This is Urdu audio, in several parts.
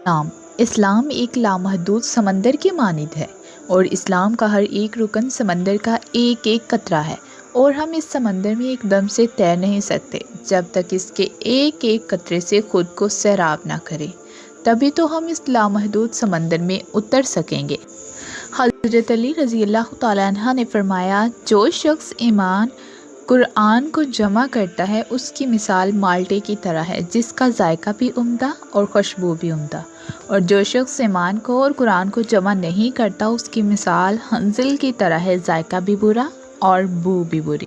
اسلام ایک لامحدود سمندر کی مانند ہے، اور اسلام کا ہر ایک رکن سمندر کا ایک ایک قطرہ ہے، اور ہم اس سمندر میں ایک دم سے تیر نہیں سکتے جب تک اس کے ایک ایک قطرے سے خود کو سیراب نہ کریں، تبھی تو ہم اس لامحدود سمندر میں اتر سکیں گے۔ حضرت علی رضی اللہ تعالیٰ عنہ نے فرمایا، جو شخص ایمان قرآن کو جمع کرتا ہے اس کی مثال مالٹے کی طرح ہے جس کا ذائقہ بھی عمدہ اور خوشبو بھی عمدہ، اور جو شخص ایمان کو اور قرآن کو جمع نہیں کرتا اس کی مثال حنظل کی طرح ہے، ذائقہ بھی برا اور بو بھی بری۔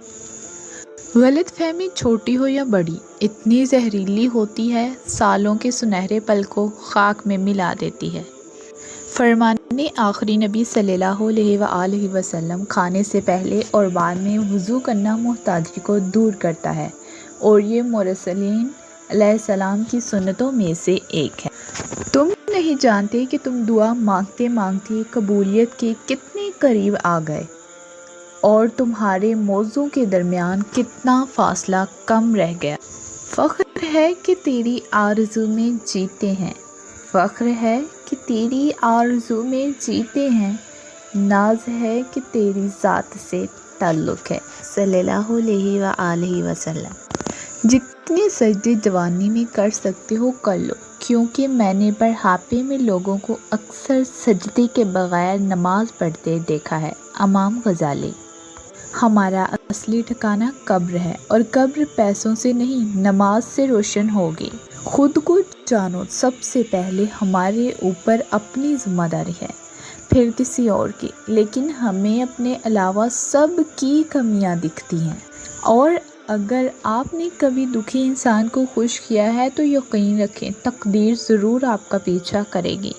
غلط فہمی چھوٹی ہو یا بڑی اتنی زہریلی ہوتی ہے، سالوں کے سنہرے پل کو خاک میں ملا دیتی ہے۔ فرمان آخری نبی صلی اللہ علیہ وآلہ وسلم، کھانے سے پہلے اور بعد میں وضو کرنا محتاجی کو دور کرتا ہے، اور یہ مرسلین علیہ السلام کی سنتوں میں سے ایک ہے۔ تم نہیں جانتے کہ تم دعا مانگتے مانگتے قبولیت کے کتنے قریب آ گئے، اور تمہارے موضوع کے درمیان کتنا فاصلہ کم رہ گیا۔ فخر ہے کہ تیری آرزو میں جیتے ہیں، فخر ہے کہ تیری آرزو میں جیتے ہیں، ناز ہے کہ تیری ذات سے تعلق ہے، صلی اللہ علیہ وآلہ وسلم۔ جتنے سجدے جوانی میں کر سکتے ہو کر لو، کیونکہ میں نے بڑھاپے میں لوگوں کو اکثر سجدے کے بغیر نماز پڑھتے دیکھا ہے۔ امام غزالی۔ ہمارا اصلی ٹھکانہ قبر ہے، اور قبر پیسوں سے نہیں نماز سے روشن ہوگی۔ خود کو جانو، سب سے پہلے ہمارے اوپر اپنی ذمہ داری ہے، پھر کسی اور کی، لیکن ہمیں اپنے علاوہ سب کی کمیاں دکھتی ہیں، اور اگر آپ نے کبھی دکھی انسان کو خوش کیا ہے تو یقین رکھیں تقدیر ضرور آپ کا پیچھا کرے گی،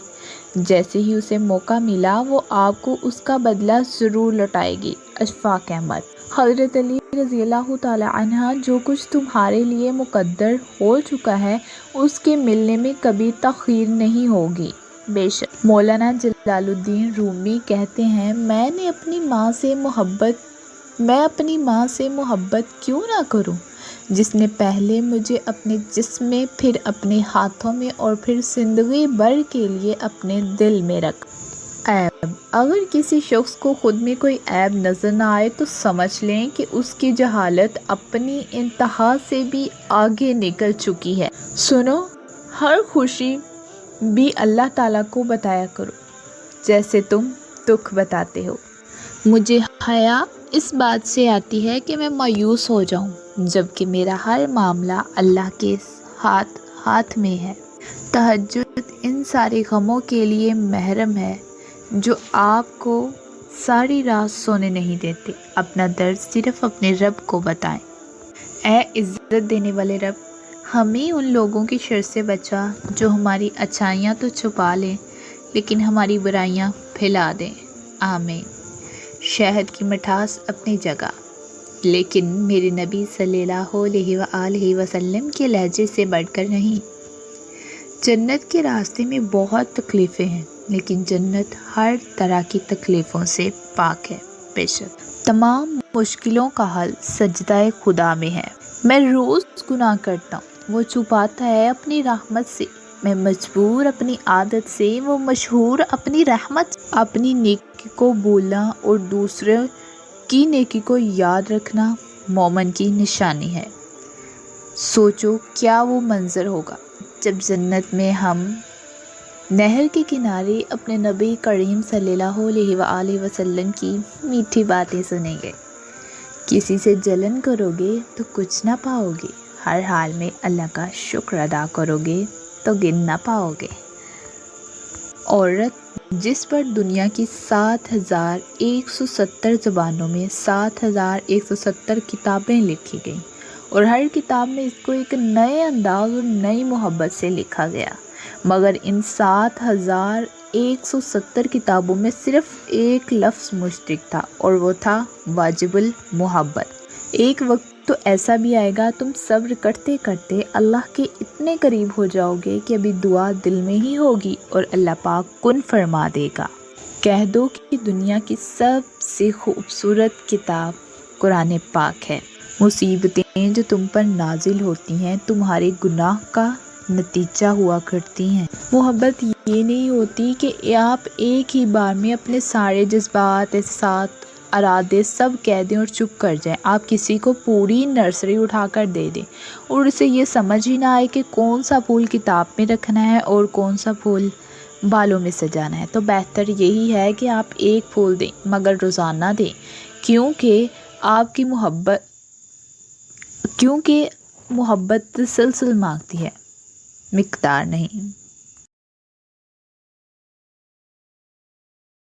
جیسے ہی اسے موقع ملا وہ آپ کو اس کا بدلہ ضرور لوٹائے گی۔ اشفاق احمد۔ حضرت علی رضی اللہ تعالی عنہ، جو کچھ تمہارے لیے مقدر ہو چکا ہے اس کے ملنے میں کبھی تاخیر نہیں ہوگی، بے شک۔ مولانا جلال الدین رومی کہتے ہیں، میں اپنی ماں سے محبت کیوں نہ کروں، جس نے پہلے مجھے اپنے جسم میں، پھر اپنے ہاتھوں میں، اور پھر زندگی بھر کے لیے اپنے دل میں رکھا۔ عیب۔ اگر کسی شخص کو خود میں کوئی عیب نظر نہ آئے تو سمجھ لیں کہ اس کی جہالت اپنی انتہا سے بھی آگے نکل چکی ہے۔ سنو، ہر خوشی بھی اللہ تعالیٰ کو بتایا کرو جیسے تم دکھ بتاتے ہو۔ مجھے حیا اس بات سے آتی ہے کہ میں مایوس ہو جاؤں، جبکہ میرا ہر معاملہ اللہ کے ہاتھ میں ہے۔ تہجد ان سارے غموں کے لیے محرم ہے جو آپ کو ساری رات سونے نہیں دیتے۔ اپنا درد صرف اپنے رب کو بتائیں۔ اے عزت دینے والے رب، ہمیں ان لوگوں کی شر سے بچا جو ہماری اچھائیاں تو چھپا لیں لیکن ہماری برائیاں پھیلا دیں۔ آمین۔ شہد کی مٹھاس اپنی جگہ، لیکن میرے نبی صلی اللہ علیہ وآلہ وسلم کے لہجے سے بڑھ کر نہیں۔ جنت کے راستے میں بہت تکلیفیں ہیں، لیکن جنت ہر طرح کی تکلیفوں سے پاک ہے، بے شک۔ تمام مشکلوں کا حل سجدہ خدا میں ہے۔ میں روز گناہ کرتا ہوں، وہ چھپاتا ہے اپنی رحمت سے۔ میں مجبور اپنی عادت سے، وہ مشہور اپنی رحمت۔ اپنی نیکی کو بھولنا اور دوسروں کی نیکی کو یاد رکھنا مومن کی نشانی ہے۔ سوچو کیا وہ منظر ہوگا جب جنت میں ہم نہر کے کنارے اپنے نبی کریم صلی اللہ علیہ وآلہ وسلم کی میٹھی باتیں سنیں گے۔ کسی سے جلن کرو گے تو کچھ نہ پاؤ گے، ہر حال میں اللہ کا شکر ادا کرو گے تو گن نہ پاؤ گے۔ عورت جس پر دنیا کی 7170 زبانوں میں 7170 کتابیں لکھی گئیں، اور ہر کتاب میں اس کو ایک نئے انداز اور نئی محبت سے لکھا گیا، مگر ان 7170 کتابوں میں صرف ایک لفظ مشترک تھا، اور وہ تھا واجب المحبت۔ ایک وقت تو ایسا بھی آئے گا تم صبر کرتے کرتے اللہ کے اتنے قریب ہو جاؤ گے کہ ابھی دعا دل میں ہی ہوگی اور اللہ پاک کن فرما دے گا۔ کہہ دو کہ دنیا کی سب سے خوبصورت کتاب قرآن پاک ہے۔ مصیبتیں جو تم پر نازل ہوتی ہیں تمہارے گناہ کا نتیجہ ہوا کرتی ہیں۔ محبت یہ نہیں ہوتی کہ آپ ایک ہی بار میں اپنے سارے جذبات، احساسات، ارادے سب کہہ دیں اور چپ کر جائیں۔ آپ کسی کو پوری نرسری اٹھا کر دے دیں اور اسے یہ سمجھ ہی نہ آئے کہ کون سا پھول کتاب میں رکھنا ہے اور کون سا پھول بالوں میں سجانا ہے۔ تو بہتر یہی ہے کہ آپ ایک پھول دیں مگر روزانہ دیں، کیونکہ محبت تسلسل مانگتی ہے، مقدار نہیں۔